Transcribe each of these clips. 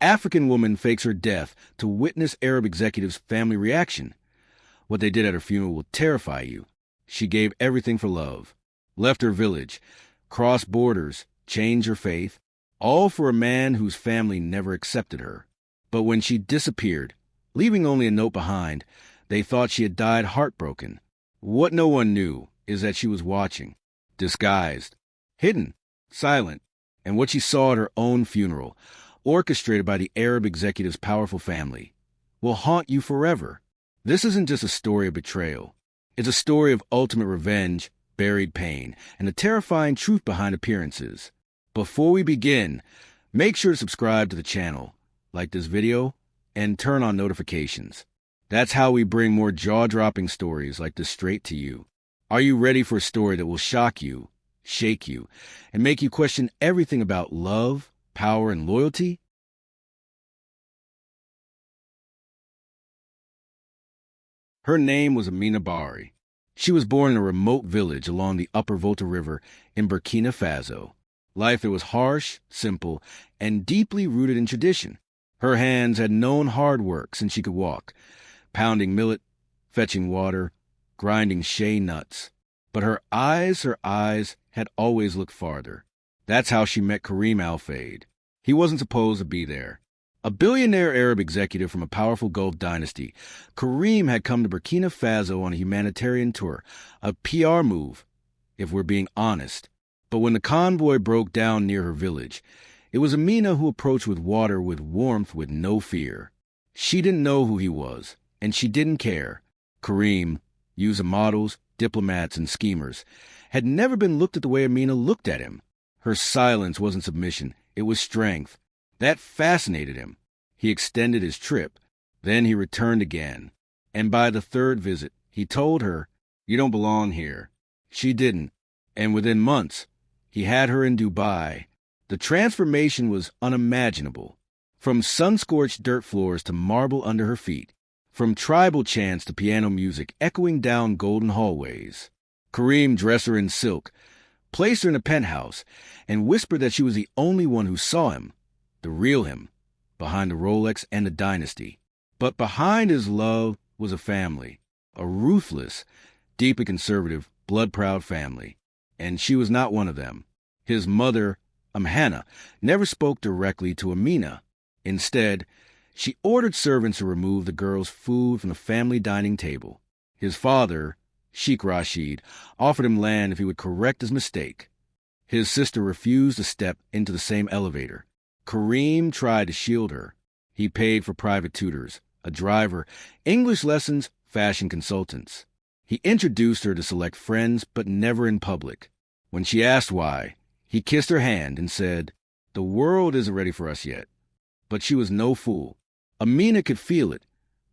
African woman fakes her death to witness Arab executive's family reaction. What they did at her funeral will terrify you. She gave everything for love, left her village, crossed borders, changed her faith, all for a man whose family never accepted her. But when she disappeared, leaving only a note behind, they thought she had died heartbroken. What no one knew is that she was watching, disguised, hidden, silent, and what she saw at her own funeral, orchestrated by the Arab executive's powerful family, will haunt you forever. This isn't just a story of betrayal. It's a story of ultimate revenge, buried pain, and the terrifying truth behind appearances. Before we begin, make sure to subscribe to the channel, like this video, and turn on notifications. That's how we bring more jaw-dropping stories like this straight to you. Are you ready for a story that will shock you, shake you, and make you question everything about love, power, and loyalty? Her name was Amina Bari. She was born in a remote village along the Upper Volta River in Burkina Faso. Life there was harsh, simple, and deeply rooted in tradition. Her hands had known hard work since she could walk, pounding millet, fetching water, grinding shea nuts. But her eyes had always looked farther. That's how she met Karim Al-Fayed. He wasn't supposed to be there. A billionaire Arab executive from a powerful Gulf dynasty, Karim had come to Burkina Faso on a humanitarian tour, a PR move, if we're being honest. But when the convoy broke down near her village, it was Amina who approached with water, with warmth, with no fear. She didn't know who he was, and she didn't care. Karim, used of models, diplomats, and schemers, had never been looked at the way Amina looked at him. Her silence wasn't submission, it was strength. That fascinated him. He extended his trip. Then he returned again. And by the third visit, he told her, "You don't belong here." She didn't. And within months, he had her in Dubai. The transformation was unimaginable. From sun-scorched dirt floors to marble under her feet. From tribal chants to piano music echoing down golden hallways. Karim dressed her in silk, placed her in a penthouse, and whispered that she was the only one who saw him. The real him, behind the Rolex and the dynasty. But behind his love was a family, a ruthless, deeply conservative, blood-proud family. And she was not one of them. His mother, Amhana, never spoke directly to Amina. Instead, she ordered servants to remove the girl's food from the family dining table. His father, Sheikh Rashid, offered him land if he would correct his mistake. His sister refused to step into the same elevator. Karim tried to shield her. He paid for private tutors, a driver, English lessons, fashion consultants. He introduced her to select friends, but never in public. When she asked why, he kissed her hand and said, "The world isn't ready for us yet." But she was no fool. Amina could feel it,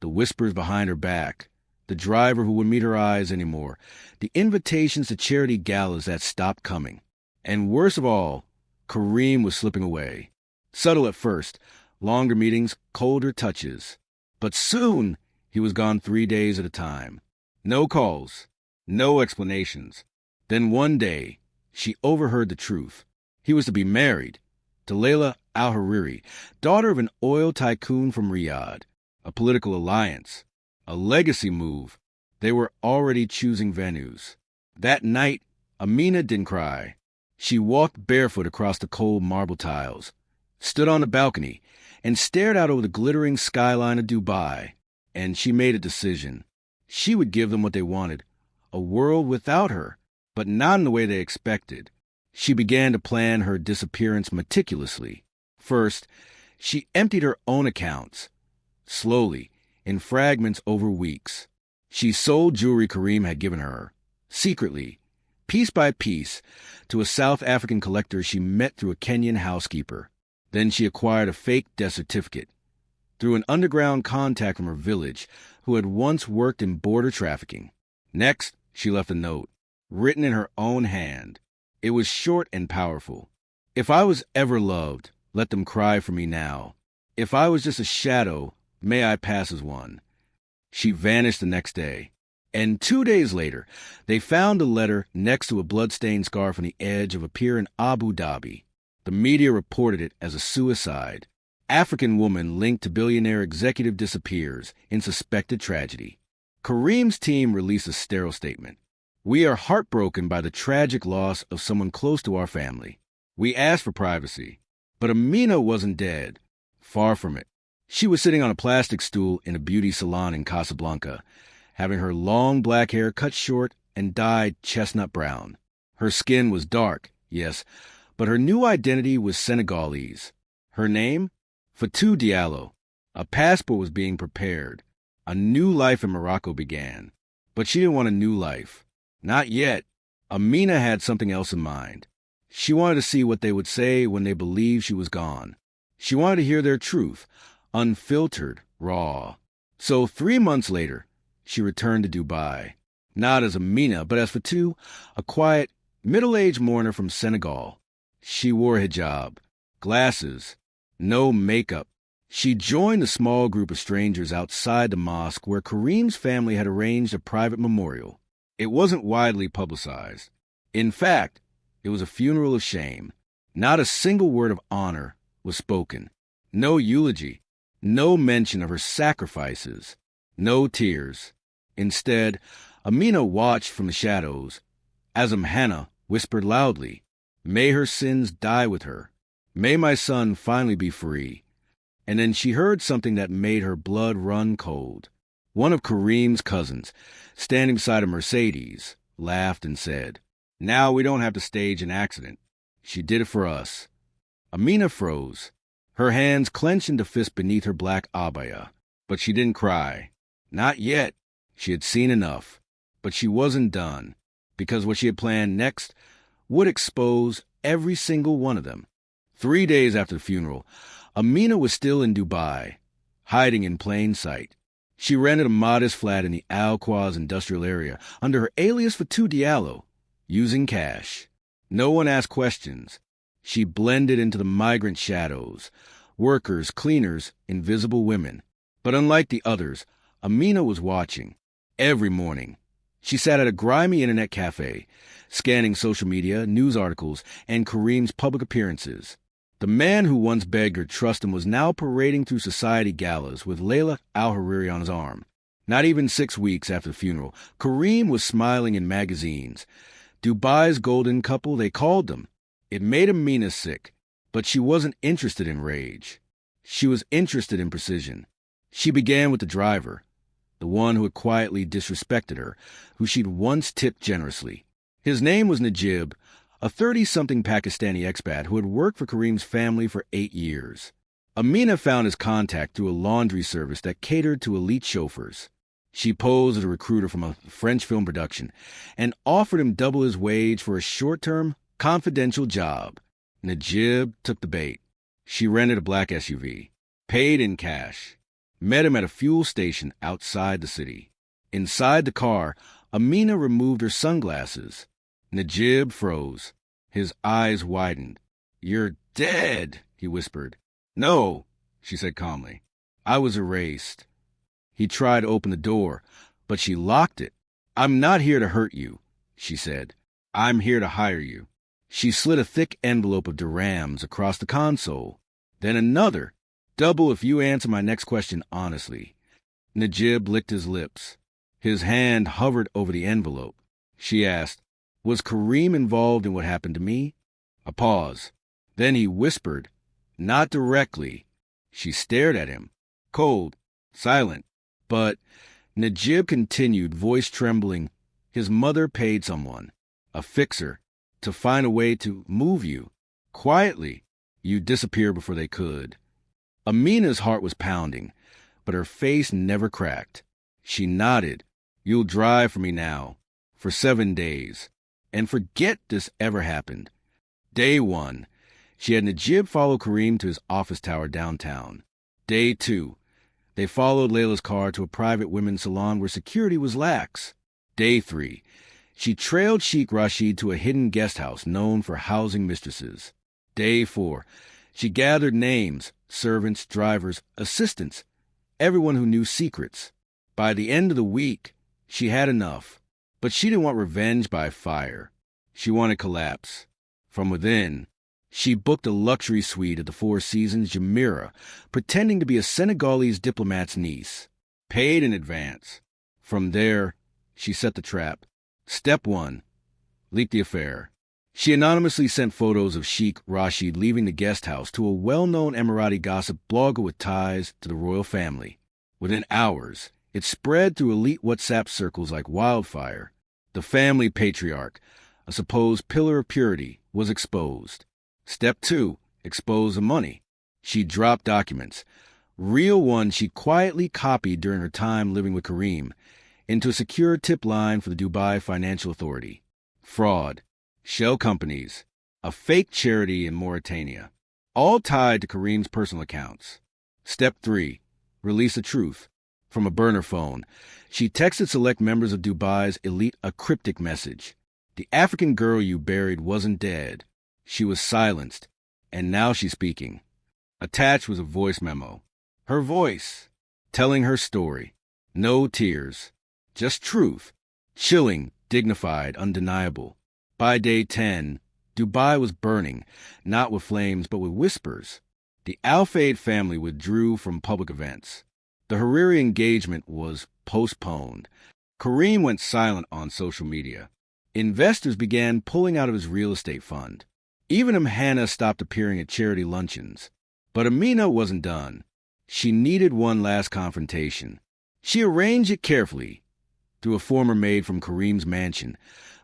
the whispers behind her back, the driver who wouldn't meet her eyes anymore, the invitations to charity galas that stopped coming. And worst of all, Karim was slipping away. Subtle at first, longer meetings, colder touches. But soon, he was gone 3 days at a time. No calls, no explanations. Then one day, she overheard the truth. He was to be married to Leila al-Hariri, daughter of an oil tycoon from Riyadh. A political alliance, a legacy move. They were already choosing venues. That night, Amina didn't cry. She walked barefoot across the cold marble tiles, stood on the balcony, and stared out over the glittering skyline of Dubai. And she made a decision. She would give them what they wanted, a world without her, but not in the way they expected. She began to plan her disappearance meticulously. First, she emptied her own accounts, slowly, in fragments over weeks. She sold jewelry Karim had given her, secretly, piece by piece, to a South African collector she met through a Kenyan housekeeper. Then she acquired a fake death certificate through an underground contact from her village who had once worked in border trafficking. Next, she left a note, written in her own hand. It was short and powerful. "If I was ever loved, let them cry for me now. If I was just a shadow, may I pass as one." She vanished the next day. And 2 days later, they found a letter next to a blood-stained scarf on the edge of a pier in Abu Dhabi. The media reported it as a suicide. African woman linked to billionaire executive disappears in suspected tragedy. Kareem's team released a sterile statement. We are heartbroken by the tragic loss of someone close to our family. We asked for privacy, but Amina wasn't dead. Far from it. She was sitting on a plastic stool in a beauty salon in Casablanca, having her long black hair cut short and dyed chestnut brown. Her skin was dark, yes, but her new identity was Senegalese. Her name? Fatou Diallo. A passport was being prepared. A new life in Morocco began. But she didn't want a new life. Not yet. Amina had something else in mind. She wanted to see what they would say when they believed she was gone. She wanted to hear their truth, unfiltered, raw. So 3 months later, she returned to Dubai. Not as Amina, but as Fatou, a quiet, middle-aged mourner from Senegal. She wore hijab, glasses, no makeup. She joined a small group of strangers outside the mosque where Kareem's family had arranged a private memorial. It wasn't widely publicized. In fact, it was a funeral of shame. Not a single word of honor was spoken. No eulogy. No mention of her sacrifices. No tears. Instead, Amina watched from the shadows. Azam Hannah whispered loudly, "May her sins die with her. May my son finally be free." And then she heard something that made her blood run cold. One of Kareem's cousins, standing beside a Mercedes, laughed and said, "Now we don't have to stage an accident. She did it for us." Amina froze. Her hands clenched into fists beneath her black abaya. But she didn't cry. Not yet. She had seen enough. But she wasn't done, because what she had planned next would expose every single one of them. 3 days after the funeral, Amina was still in Dubai, hiding in plain sight. She rented a modest flat in the Al Quoz industrial area under her alias Fatou Diallo, using cash. No one asked questions. She blended into the migrant shadows, workers, cleaners, invisible women. But unlike the others, Amina was watching. Every morning, she sat at a grimy internet cafe, scanning social media, news articles, and Kareem's public appearances. The man who once begged her trust him was now parading through society galas with Leila al-Hariri on his arm. Not even 6 weeks after the funeral, Kareem was smiling in magazines. Dubai's golden couple, they called them. It made Amina sick, but she wasn't interested in rage. She was interested in precision. She began with the driver, the one who had quietly disrespected her, who she'd once tipped generously. His name was Najib, a 30-something Pakistani expat who had worked for Kareem's family for 8 years. Amina found his contact through a laundry service that catered to elite chauffeurs. She posed as a recruiter from a French film production and offered him double his wage for a short-term, confidential job. Najib took the bait. She rented a black SUV, paid in cash, met him at a fuel station outside the city. Inside the car, Amina removed her sunglasses. Najib froze. His eyes widened. "You're dead," he whispered. "No," she said calmly. "I was erased." He tried to open the door, but she locked it. "I'm not here to hurt you," she said. "I'm here to hire you." She slid a thick envelope of dirhams across the console. Then another. "Double if you answer my next question honestly." Najib licked his lips. His hand hovered over the envelope. She asked, "Was Kareem involved in what happened to me?" A pause. Then he whispered, "Not directly." She stared at him, cold, silent. But Najib continued, voice trembling. "His mother paid someone, a fixer, to find a way to move you. Quietly, you disappear before they could." Amina's heart was pounding, but her face never cracked. She nodded. "You'll drive for me now, for 7 days, and forget this ever happened." Day 1, she had Najib follow Kareem to his office tower downtown. Day 2, they followed Leila's car to a private women's salon where security was lax. Day 3, she trailed Sheikh Rashid to a hidden guest house known for housing mistresses. Day 4, she gathered names, servants, drivers, assistants, everyone who knew secrets. By the end of the week, she had enough. But she didn't want revenge by fire. She wanted collapse. From within, She booked a luxury suite at the Four Seasons Jumeirah, pretending to be a Senegalese diplomat's niece. Paid in advance. From there, she set the trap. Step 1. Leak the affair. She anonymously sent photos of Sheikh Rashid leaving the guest house to a well-known Emirati gossip blogger with ties to the royal family. Within hours, it spread through elite WhatsApp circles like wildfire. The family patriarch, a supposed pillar of purity, was exposed. Step 2. Expose the money. She dropped documents, real ones she quietly copied during her time living with Kareem, into a secure tip line for the Dubai Financial Authority. Fraud. Shell companies. A fake charity in Mauritania. All tied to Kareem's personal accounts. Step 3. Release the truth. From a burner phone, she texted select members of Dubai's elite a cryptic message. The African girl you buried wasn't dead. She was silenced, and now she's speaking. Attached was a voice memo. Her voice, telling her story. No tears, just truth. Chilling, dignified, undeniable. By day 10, Dubai was burning, not with flames but with whispers. The Al Fayed family withdrew from public events. The Hariri engagement was postponed. Kareem went silent on social media. Investors began pulling out of his real estate fund. Even Hannah stopped appearing at charity luncheons. But Amina wasn't done. She needed one last confrontation. She arranged it carefully through a former maid from Kareem's mansion,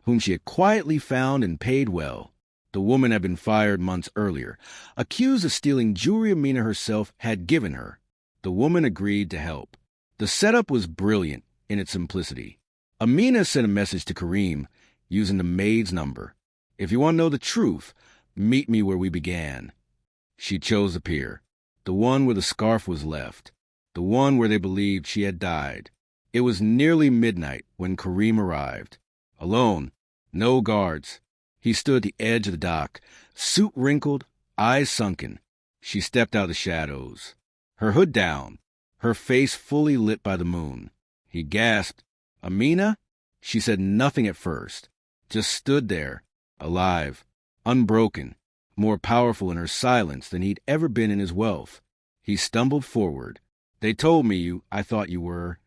whom she had quietly found and paid well. The woman had been fired months earlier, accused of stealing jewelry Amina herself had given her. The woman agreed to help. The setup was brilliant in its simplicity. Amina sent a message to Kareem using the maid's number. If you want to know the truth, meet me where we began. She chose the pier, the one where the scarf was left, the one where they believed she had died. It was nearly midnight when Kareem arrived. Alone, no guards. He stood at the edge of the dock, suit wrinkled, eyes sunken. She stepped out of the shadows, her hood down, her face fully lit by the moon. He gasped, "Amina?" She said nothing at first, just stood there, alive, unbroken, more powerful in her silence than he'd ever been in his wealth. He stumbled forward. "They told me I thought you were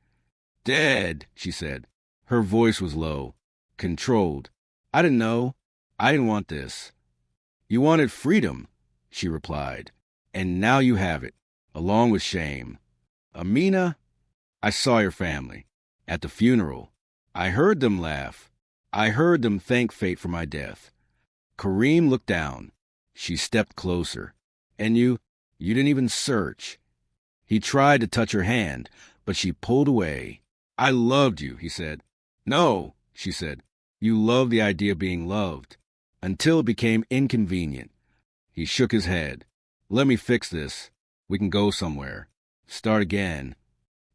dead," she said. Her voice was low, controlled. "I didn't know. I didn't want this." "You wanted freedom," she replied. "And now you have it, along with shame." "Amina, I saw your family. At the funeral. I heard them laugh. I heard them thank fate for my death." Kareem looked down. She stepped closer. "And you didn't even search." He tried to touch her hand, but she pulled away. "I loved you," he said. "No," she said. "You loved the idea of being loved, until it became inconvenient." He shook his head. "Let me fix this. We can go somewhere. Start again."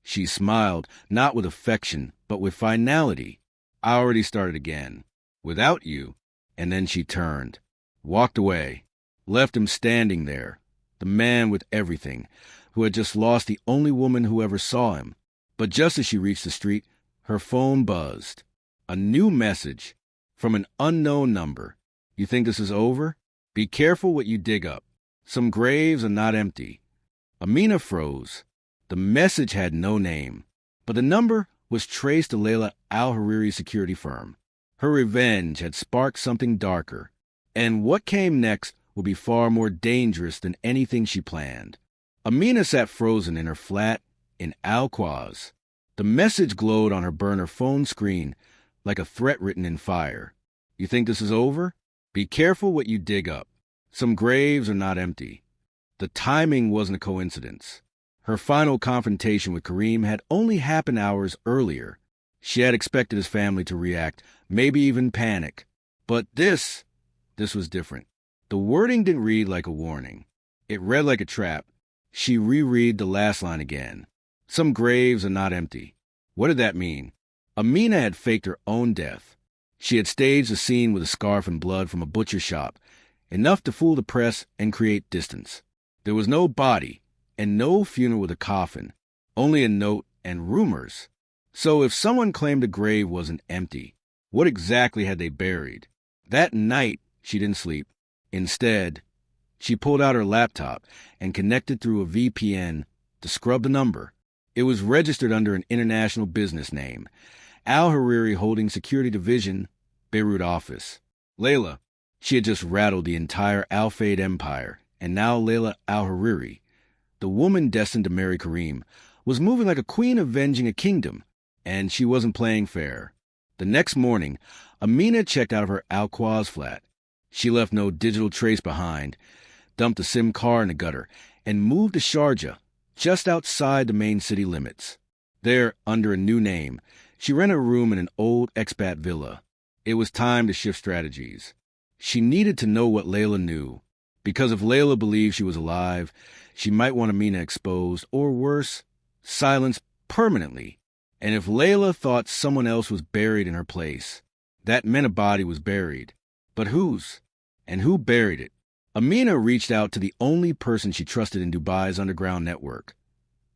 She smiled, not with affection, but with finality. "I already started again. Without you." And then she turned, walked away, left him standing there, the man with everything, who had just lost the only woman who ever saw him. But just as she reached the street, her phone buzzed. A new message from an unknown number. "You think this is over? Be careful what you dig up. Some graves are not empty." Amina froze. The message had no name, but the number was traced to Leila al-Hariri's security firm. Her revenge had sparked something darker, and what came next would be far more dangerous than anything she planned. Amina sat frozen in her flat in Al-Quaz. The message glowed on her burner phone screen like a threat written in fire. "You think this is over? Be careful what you dig up. Some graves are not empty." The timing wasn't a coincidence. Her final confrontation with Kareem had only happened hours earlier. She had expected his family to react, maybe even panic. But this was different. The wording didn't read like a warning. It read like a trap. She reread the last line again. "Some graves are not empty." What did that mean? Amina had faked her own death. She had staged a scene with a scarf and blood from a butcher shop, enough to fool the press and create distance. There was no body, and no funeral with a coffin, only a note and rumors. So if someone claimed the grave wasn't empty, what exactly had they buried? That night, she didn't sleep. Instead, She pulled out her laptop and connected through a VPN to scrub the number. It was registered under an international business name, Al-Hariri Holding Security Division, Beirut office. Leila. She had just rattled the entire Al-Fayed empire, and now Leila Al-Hariri, the woman destined to marry Kareem, was moving like a queen avenging a kingdom, and she wasn't playing fair. The next morning, Amina checked out of her Al-Quaz flat. She left no digital trace behind, dumped a SIM car in the gutter, and moved to Sharjah, just outside the main city limits. There, under a new name, she rented a room in an old expat villa. It was time to shift strategies. She needed to know what Leila knew, because if Leila believed she was alive, she might want Amina exposed, or worse, silenced permanently. And if Leila thought someone else was buried in her place, that meant a body was buried. But whose? And who buried it? Amina reached out to the only person she trusted in Dubai's underground network,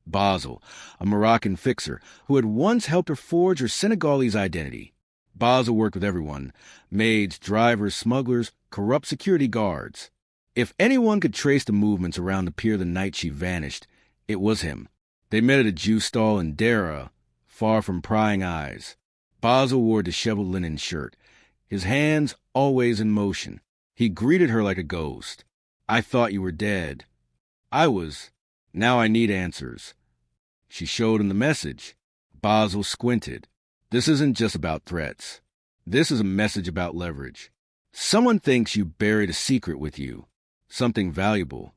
Basel, a Moroccan fixer who had once helped her forge her Senegalese identity. Basel worked with everyone: maids, drivers, smugglers, corrupt security guards. If anyone could trace the movements around the pier the night she vanished, it was him. They met at a juice stall in Dara, far from prying eyes. Basel wore a disheveled linen shirt, his hands always in motion. He greeted her like a ghost. "I thought you were dead." "I was. Now I need answers." She showed him the message. Basel squinted. "This isn't just about threats. This is a message about leverage. Someone thinks you buried a secret with you, something valuable."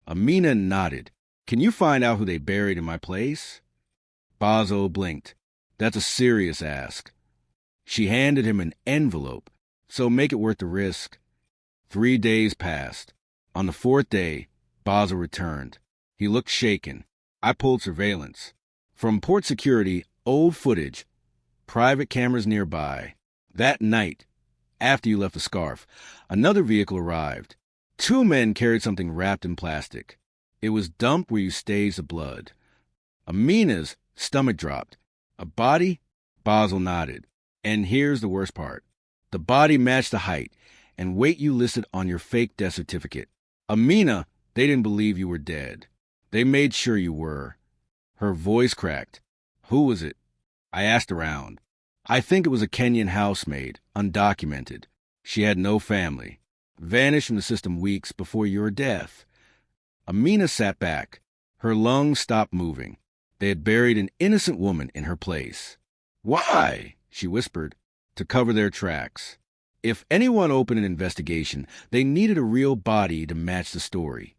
Amina nodded. "Can you find out who they buried in my place?" Basel blinked. "That's a serious ask." She handed him an envelope. "So make it worth the risk." 3 days passed. On the 4th day, Basel returned. He looked shaken. "I pulled surveillance. From port security, old footage, private cameras nearby. That night, after you left the scarf, another vehicle arrived. 2 men carried something wrapped in plastic. It was dumped where you staged the blood." Amina's stomach dropped. "A body?" Basel nodded. "And here's the worst part. The body matched the height and weight you listed on your fake death certificate. Amina, they didn't believe you were dead. They made sure you were." Her voice cracked. "Who was it?" "I asked around. I think it was a Kenyan housemaid, undocumented. She had no family. Vanished from the system weeks before your death." Amina sat back. Her lungs stopped moving. They had buried an innocent woman in her place. "Why?" she whispered. "To cover their tracks. If anyone opened an investigation, they needed a real body to match the story."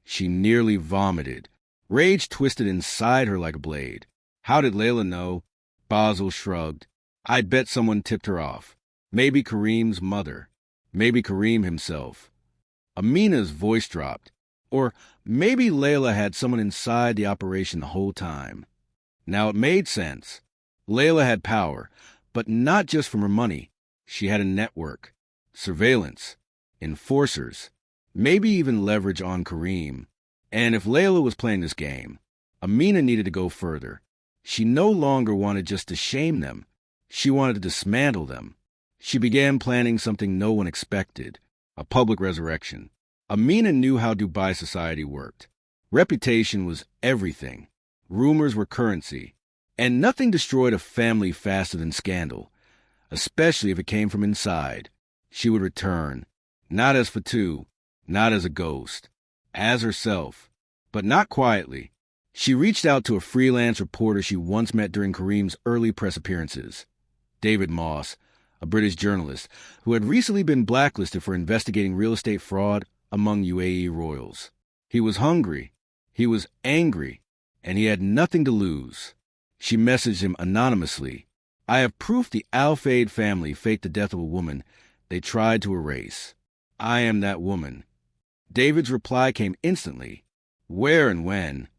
She nearly vomited. Rage twisted inside her like a blade. How did Leila know? Basel shrugged. "I bet someone tipped her off. Maybe Kareem's mother. Maybe Kareem himself." Amina's voice dropped. Or maybe Leila had someone inside the operation the whole time. Now it made sense. Leila had power, but not just from her money. She had a network, surveillance, enforcers, maybe even leverage on Kareem. And if Leila was playing this game, Amina needed to go further. She no longer wanted just to shame them. She wanted to dismantle them. She began planning something no one expected: a public resurrection. Amina knew how Dubai society worked. Reputation was everything. Rumors were currency. And nothing destroyed a family faster than scandal, especially if it came from inside. She would return, not as Fatou, not as a ghost, as herself, but not quietly. She reached out to a freelance reporter she once met during Kareem's early press appearances, David Moss, a British journalist who had recently been blacklisted for investigating real estate fraud among UAE royals. He was hungry, he was angry, and he had nothing to lose. She messaged him anonymously. "I have proof the Al-Fayed family faked the death of a woman they tried to erase. I am that woman." David's reply came instantly. "Where and when?"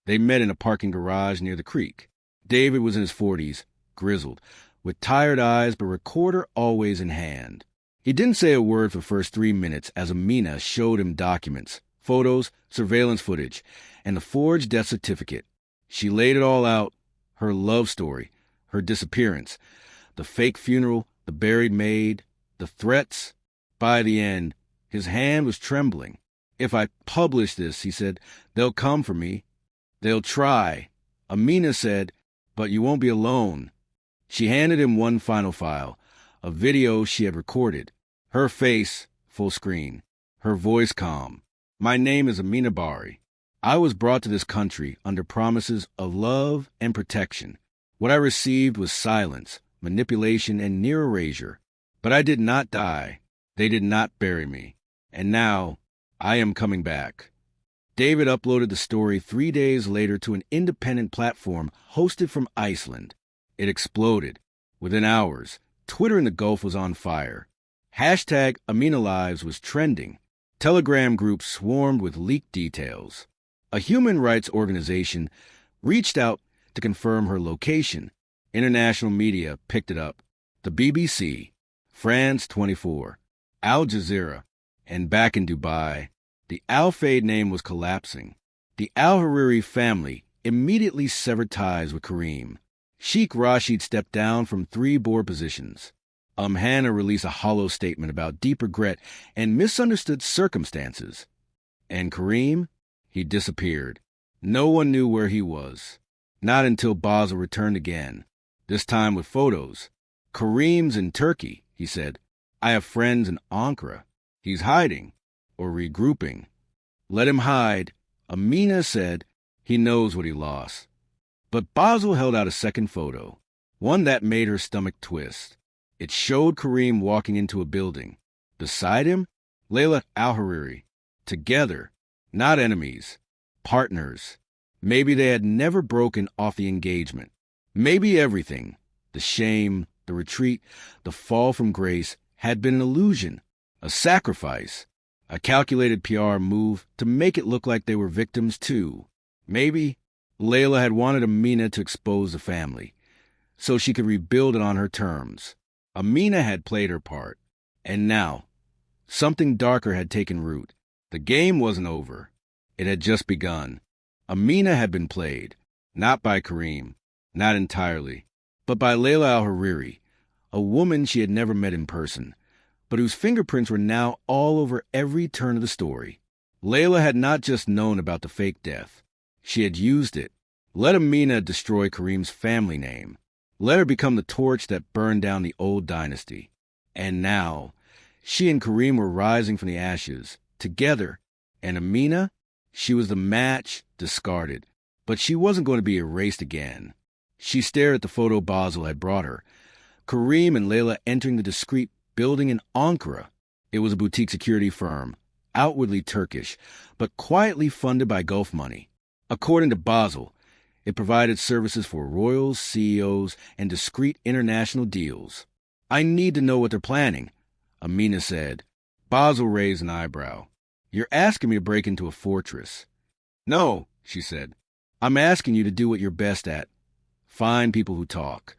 They met in a parking garage near the creek. David was in his 40s, grizzled, with tired eyes but recorder always in hand. He didn't say a word for the first 3 minutes as Amina showed him documents, photos, surveillance footage, and the forged death certificate. She laid it all out: her love story, her disappearance, the fake funeral, the buried maid, the threats. By the end, his hand was trembling. If I publish this, he said, they'll come for me. They'll try. Amina said, but you won't be alone. She handed him one final file, a video she had recorded. Her face, full screen. Her voice calm. My name is Amina Bari. I was brought to this country under promises of love and protection. What I received was silence, manipulation, and near erasure. But I did not die. They did not bury me. And now, I am coming back. David uploaded the story 3 days later to an independent platform hosted from Iceland. It exploded. Within hours, Twitter in the Gulf was on fire. Hashtag AminaLives was trending. Telegram groups swarmed with leaked details. A human rights organization reached out to confirm her location. International media picked it up. The BBC, France 24, Al Jazeera, and back in Dubai, the Al Fayed name was collapsing. The Al-Hariri family immediately severed ties with Kareem. Sheikh Rashid stepped down from 3 board positions. Hannah released a hollow statement about deep regret and misunderstood circumstances. And Kareem? He disappeared. No one knew where he was. Not until Basel returned again, this time with photos. Kareem's in Turkey, he said. I have friends in Ankara. He's hiding, or regrouping. Let him hide. Amina said he knows what he lost. But Basel held out a second photo, one that made her stomach twist. It showed Kareem walking into a building. Beside him, Leila Al-Hariri. Together, not enemies, partners. Maybe they had never broken off the engagement. Maybe everything, the shame, the retreat, the fall from grace, had been an illusion, a sacrifice, a calculated PR move to make it look like they were victims too. Maybe Leila had wanted Amina to expose the family, so she could rebuild it on her terms. Amina had played her part, and now, something darker had taken root. The game wasn't over. It had just begun. Amina had been played, not by Kareem, not entirely, but by Leila Al-Hariri, a woman she had never met in person, but whose fingerprints were now all over every turn of the story. Leila had not just known about the fake death. She had used it. Let Amina destroy Kareem's family name. Let her become the torch that burned down the old dynasty. And now, she and Kareem were rising from the ashes, together. And Amina? She was the match discarded. But she wasn't going to be erased again. She stared at the photo Basel had brought her. Kareem and Leila entering the discreet building in Ankara. It was a boutique security firm, outwardly Turkish, but quietly funded by Gulf money. According to Basel, it provided services for royals, CEOs, and discreet international deals. I need to know what they're planning, Amina said. Basel raised an eyebrow. You're asking me to break into a fortress. No, she said. I'm asking you to do what you're best at. Find people who talk.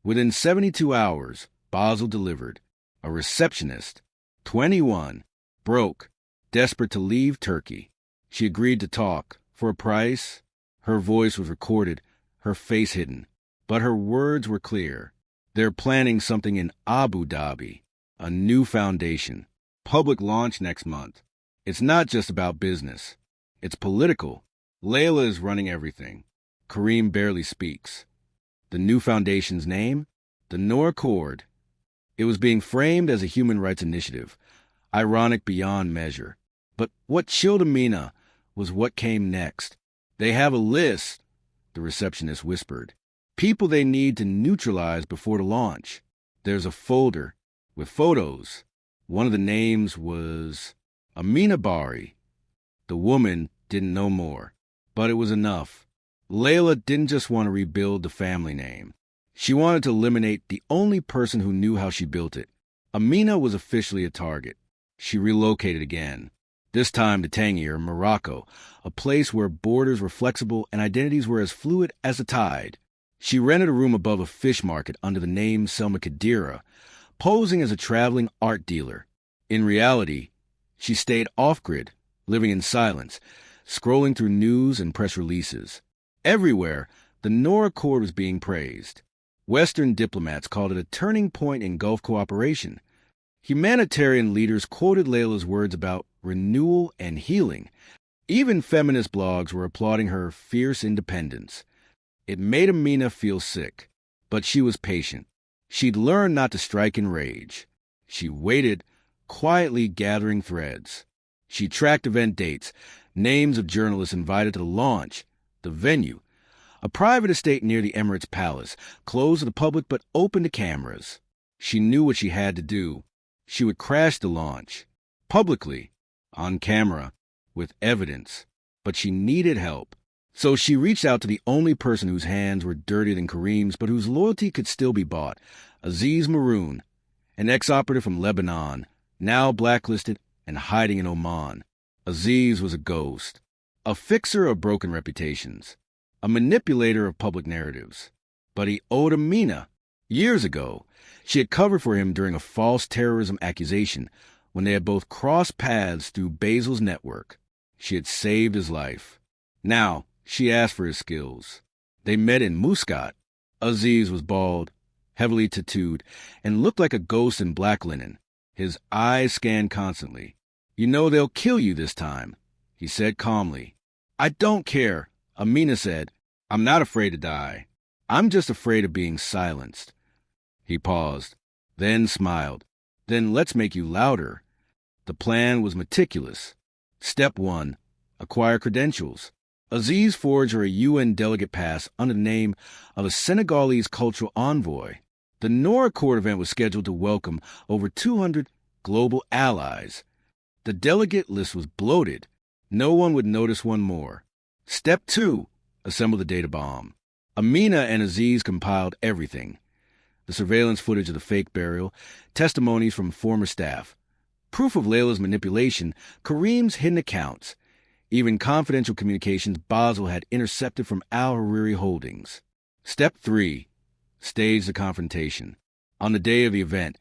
Within 72 hours, Basel delivered. A receptionist, 21, broke, desperate to leave Turkey. She agreed to talk. For a price. Her voice was recorded, her face hidden. But her words were clear. They're planning something in Abu Dhabi. A new foundation. Public launch next month. It's not just about business. It's political. Leila is running everything. Kareem barely speaks. The new foundation's name? The Noor Accord. It was being framed as a human rights initiative. Ironic beyond measure. But what chilled Amina was what came next. They have a list, the receptionist whispered. People they need to neutralize before the launch. There's a folder with photos. One of the names was Amina Bari. The woman didn't know more, but it was enough. Leila didn't just want to rebuild the family name. She wanted to eliminate the only person who knew how she built it. Amina was officially a target. She relocated again. This time to Tangier, Morocco, a place where borders were flexible and identities were as fluid as a tide. She rented a room above a fish market under the name Selma Kadira, posing as a traveling art dealer. In reality, she stayed off-grid, living in silence, scrolling through news and press releases. Everywhere, the Noor Accord was being praised. Western diplomats called it a turning point in Gulf cooperation. Humanitarian leaders quoted Leila's words about renewal, and healing. Even feminist blogs were applauding her fierce independence. It made Amina feel sick, but she was patient. She'd learned not to strike in rage. She waited, quietly gathering threads. She tracked event dates, names of journalists invited to the launch, the venue, a private estate near the Emirates Palace, closed to the public but open to cameras. She knew what she had to do. She would crash the launch, publicly, on camera, with evidence. But she needed help. So she reached out to the only person whose hands were dirtier than Kareem's but whose loyalty could still be bought, Aziz Maroon, an ex-operative from Lebanon, now blacklisted and hiding in Oman. Aziz was a ghost, a fixer of broken reputations, a manipulator of public narratives. But he owed Amina. Years ago, she had covered for him during a false terrorism accusation when they had both crossed paths through Basil's network. She had saved his life. Now, she asked for his skills. They met in Muscat. Aziz was bald, heavily tattooed, and looked like a ghost in black linen. His eyes scanned constantly. "You know they'll kill you this time," he said calmly. "I don't care," Amina said. "I'm not afraid to die. I'm just afraid of being silenced." He paused, then smiled. "Then let's make you louder." The plan was meticulous. Step 1. Acquire credentials. Aziz forged her a UN delegate pass under the name of a Senegalese cultural envoy. The Nora Court event was scheduled to welcome over 200 global allies. The delegate list was bloated. No one would notice one more. Step 2. Assemble the data bomb. Amina and Aziz compiled everything. The surveillance footage of the fake burial, testimonies from former staff, proof of Leila's manipulation, Kareem's hidden accounts, even confidential communications Basel had intercepted from Al Hariri Holdings. Step 3. Stage the confrontation. On the day of the event,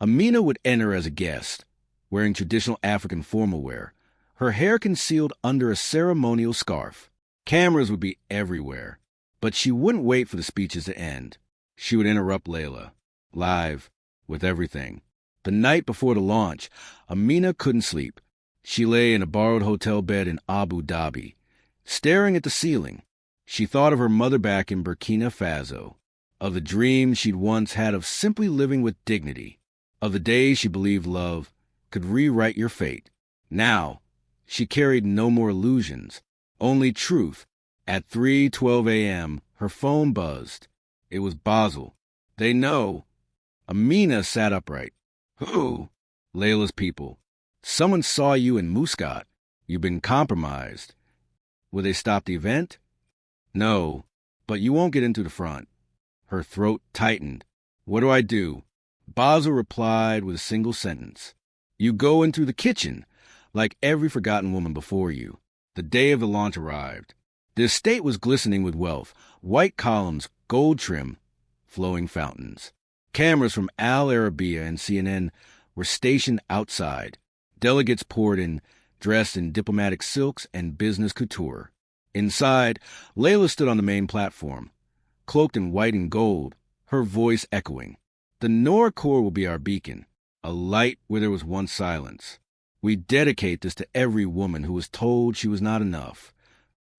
Amina would enter as a guest, wearing traditional African formal wear, her hair concealed under a ceremonial scarf. Cameras would be everywhere, but she wouldn't wait for the speeches to end. She would interrupt Leila, live, with everything. The night before the launch, Amina couldn't sleep. She lay in a borrowed hotel bed in Abu Dhabi, staring at the ceiling. She thought of her mother back in Burkina Faso, of the dreams she'd once had of simply living with dignity, of the days she believed love could rewrite your fate. Now, she carried no more illusions, only truth. At 3:12 a.m., her phone buzzed. It was Basel. "They know." Amina sat upright. "Who?" "Leila's people. Someone saw you in Muscat. You've been compromised." "Will they stop the event?" "No, but you won't get into the front." Her throat tightened. "What do I do?" Basel replied with a single sentence. "You go in through the kitchen, like every forgotten woman before you." The day of the launch arrived. The estate was glistening with wealth, white columns, gold trim, flowing fountains. Cameras from Al Arabiya and CNN were stationed outside. Delegates poured in, dressed in diplomatic silks and business couture. Inside, Leila stood on the main platform, cloaked in white and gold, her voice echoing. "The Nora Corps will be our beacon, a light where there was once silence. We dedicate this to every woman who was told she was not enough."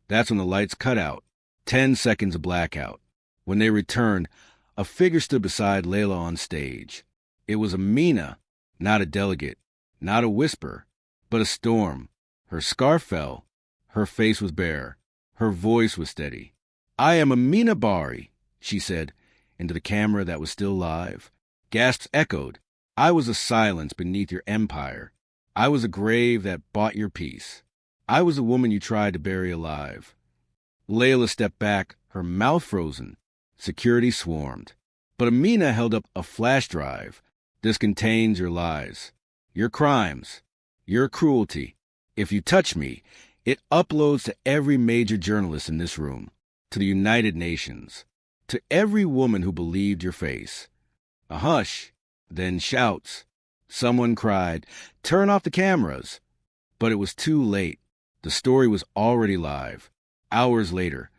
That's when the lights cut out. 10 seconds of blackout. When they returned, a figure stood beside Leila on stage. It was Amina, not a delegate, not a whisper, but a storm. Her scarf fell. Her face was bare. Her voice was steady. "I am Amina Bari," she said, into the camera that was still live. Gasps echoed. "I was a silence beneath your empire. I was a grave that bought your peace. I was a woman you tried to bury alive." Leila stepped back, her mouth frozen. Security swarmed. But Amina held up a flash drive. "This contains your lies, your crimes, your cruelty. If you touch me, it uploads to every major journalist in this room, to the United Nations, to every woman who believed your face." A hush, then shouts. Someone cried, "Turn off the cameras." But it was too late. The story was already live. Hours later,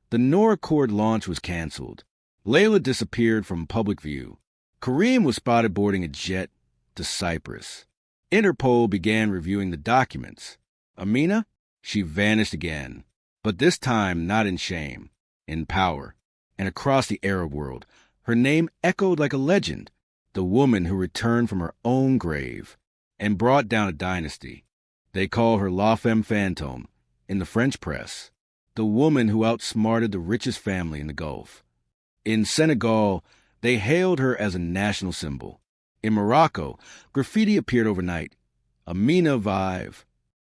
the Nora Corps launch was canceled. Leila disappeared from public view. Kareem was spotted boarding a jet to Cyprus. Interpol began reviewing the documents. Amina? She vanished again, but this time not in shame, in power. And across the Arab world, her name echoed like a legend, the woman who returned from her own grave and brought down a dynasty. They call her La Femme Fantôme in the French press, the woman who outsmarted the richest family in the Gulf. In Senegal, they hailed her as a national symbol. In Morocco, graffiti appeared overnight, Amina Vive.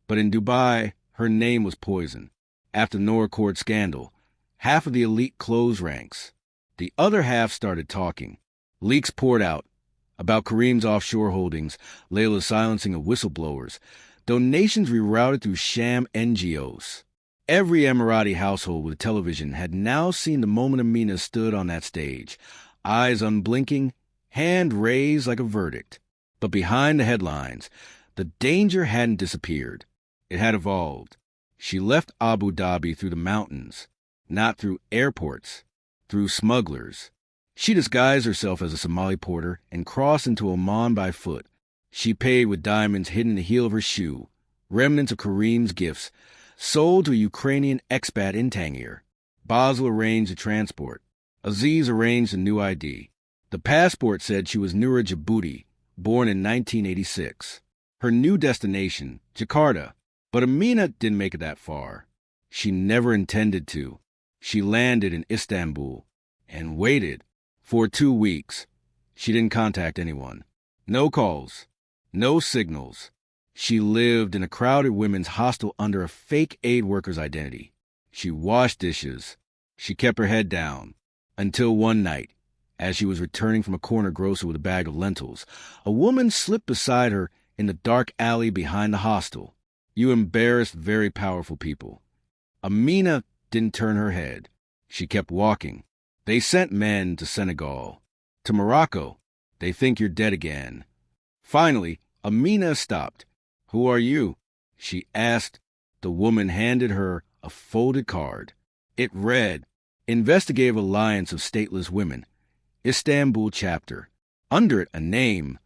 But in Dubai, her name was poison. After the Noor scandal, half of the elite closed ranks. The other half started talking. Leaks poured out about Kareem's offshore holdings, Leila's silencing of whistleblowers, donations rerouted through sham NGOs. Every Emirati household with a television had now seen the moment Amina stood on that stage, eyes unblinking, hand raised like a verdict. But behind the headlines, the danger hadn't disappeared. It had evolved. She left Abu Dhabi through the mountains, not through airports, through smugglers. She disguised herself as a Somali porter and crossed into Oman by foot. She paid with diamonds hidden in the heel of her shoe, remnants of Kareem's gifts, sold to a Ukrainian expat in Tangier. Basel arranged the transport. Aziz arranged a new ID. The passport said she was Noura Djibouti, born in 1986. Her new destination, Jakarta. But Amina didn't make it that far. She never intended to. She landed in Istanbul and waited for 2 weeks. She didn't contact anyone. No calls. No signals. She lived in a crowded women's hostel under a fake aid worker's identity. She washed dishes. She kept her head down. Until one night, as she was returning from a corner grocer with a bag of lentils, a woman slipped beside her in the dark alley behind the hostel. You embarrassed very powerful people. Amina didn't turn her head. She kept walking. They sent men to Senegal. To Morocco. They think you're dead again. Finally, Amina stopped. Who are you? She asked. The woman handed her a folded card. It read, Investigative Alliance of Stateless Women, Istanbul Chapter. Under it, a name,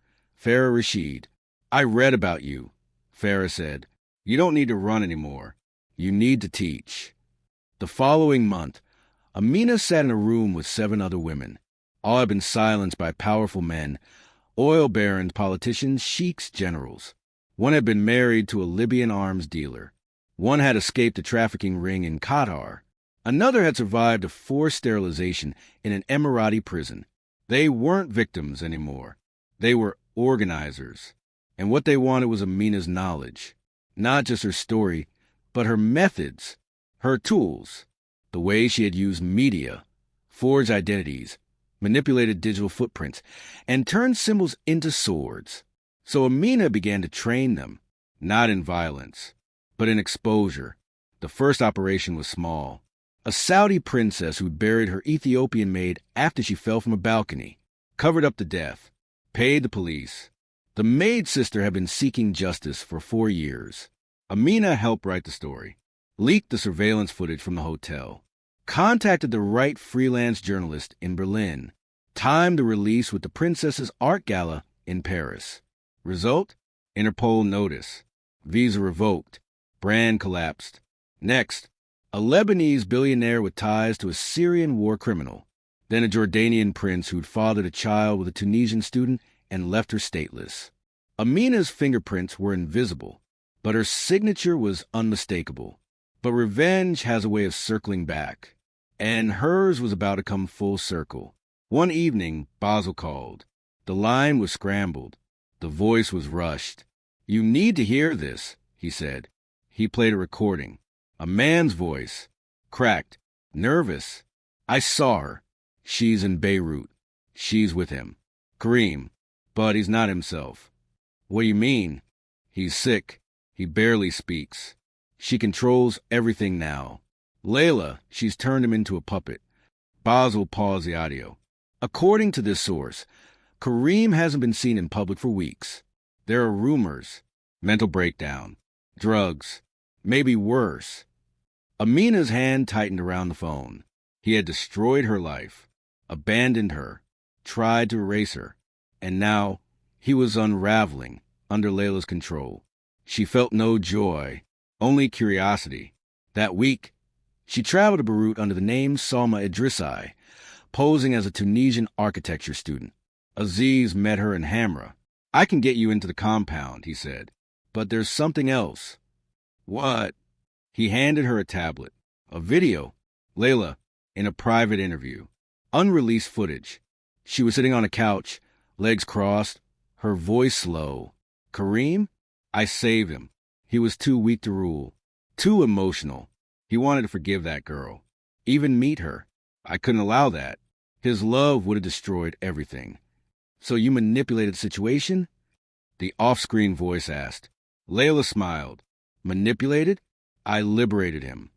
Farah Rashid. I read about you, Farah said. You don't need to run anymore. You need to teach. The following month, Amina sat in a room with 7 other women. All had been silenced by powerful men, oil barons, politicians, sheiks, generals. One had been married to a Libyan arms dealer. One had escaped a trafficking ring in Qatar. Another had survived a forced sterilization in an Emirati prison. They weren't victims anymore. They were organizers. And what they wanted was Amina's knowledge. Not just her story, but her methods, her tools, the way she had used media, forged identities, manipulated digital footprints, and turned symbols into swords. So Amina began to train them, not in violence, but in exposure. The first operation was small. A Saudi princess who'd buried her Ethiopian maid after she fell from a balcony, covered up the death, paid the police. The maid's sister had been seeking justice for 4 years. Amina helped write the story, leaked the surveillance footage from the hotel, contacted the right freelance journalist in Berlin, timed the release with the princess's art gala in Paris. Result? Interpol notice. Visa revoked. Brand collapsed. Next, a Lebanese billionaire with ties to a Syrian war criminal. Then a Jordanian prince who'd fathered a child with a Tunisian student and left her stateless. Amina's fingerprints were invisible, but her signature was unmistakable. But revenge has a way of circling back, and hers was about to come full circle. One evening, Basel called. The line was scrambled. The voice was rushed. You need to hear this, he said. He played a recording. A man's voice. Cracked. Nervous. I saw her. She's in Beirut. She's with him. Kareem. But he's not himself. What do you mean? He's sick. He barely speaks. She controls everything now. Leila, she's turned him into a puppet. Basel paused the audio. According to this source, Kareem hasn't been seen in public for weeks. There are rumors. Mental breakdown. Drugs. Maybe worse. Amina's hand tightened around the phone. He had destroyed her life, abandoned her, tried to erase her. And now he was unraveling, under Leila's control. She felt no joy, only curiosity. That week, she traveled to Beirut under the name Salma Idrissi, posing as a Tunisian architecture student. Aziz met her in Hamra. "I can get you into the compound," he said. "But there's something else." "What?" He handed her a tablet. "A video. Leila, in a private interview. Unreleased footage." She was sitting on a couch, legs crossed, her voice slow. "Kareem? I saved him. He was too weak to rule. Too emotional. He wanted to forgive that girl. Even meet her. I couldn't allow that. His love would have destroyed everything." "So you manipulated the situation?" The off-screen voice asked. Leila smiled. "Manipulated? I liberated him."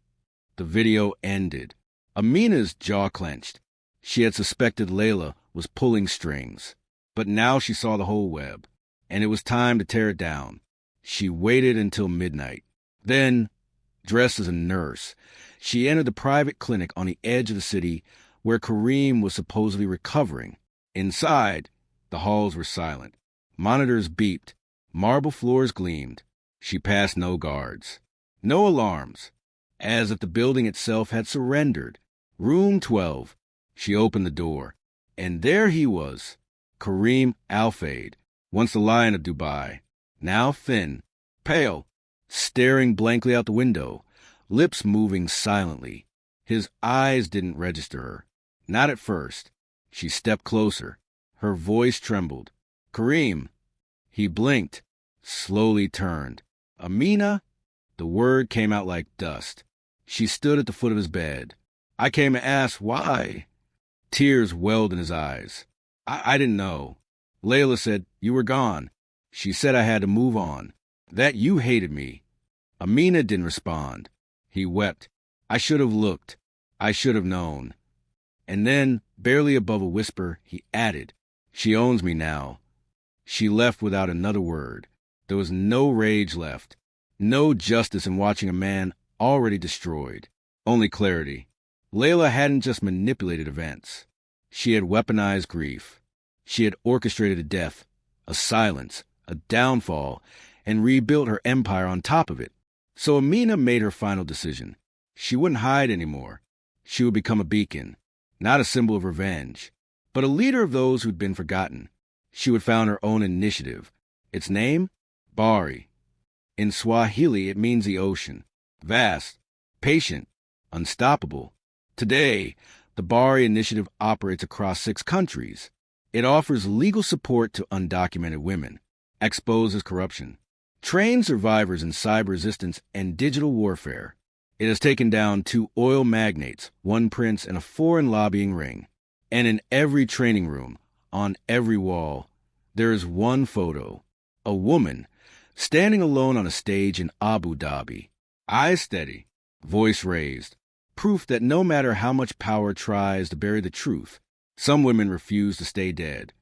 The video ended. Amina's jaw clenched. She had suspected Leila was pulling strings, but now she saw the whole web, and it was time to tear it down. She waited until midnight. Then, dressed as a nurse, she entered the private clinic on the edge of the city where Kareem was supposedly recovering. Inside, the halls were silent. Monitors beeped. Marble floors gleamed. She passed no guards. No alarms. As if the building itself had surrendered. Room 12. She opened the door. And there he was. Kareem Al-Fayed, once the Lion of Dubai. Now thin, pale, staring blankly out the window, lips moving silently. His eyes didn't register her. Not at first. She stepped closer. Her voice trembled. "Kareem." He blinked, slowly turned. "Amina?" The word came out like dust. She stood at the foot of his bed. "I came to ask why." Tears welled in his eyes. I didn't know. Leila said, "You were gone." She said I had to move on. That you hated me." Amina didn't respond. He wept. "I should have looked. I should have known." And then, barely above a whisper, he added, "She owns me now." She left without another word. There was no rage left. No justice in watching a man already destroyed. Only clarity. Leila hadn't just manipulated events. She had weaponized grief. She had orchestrated a death, a silence, a downfall, and rebuilt her empire on top of it. So Amina made her final decision. She wouldn't hide anymore. She would become a beacon, not a symbol of revenge, but a leader of those who'd been forgotten. She would found her own initiative. Its name? Bari. In Swahili, it means the ocean. Vast, patient, unstoppable. Today, the Bari Initiative operates across 6 countries. It offers legal support to undocumented women, exposes corruption, trains survivors in cyber resistance and digital warfare. It has taken down 2 oil magnates, 1 prince, and a foreign lobbying ring. And in every training room, on every wall, there is one photo. A woman, standing alone on a stage in Abu Dhabi. Eyes steady, voice raised. Proof that no matter how much power tries to bury the truth, some women refuse to stay dead.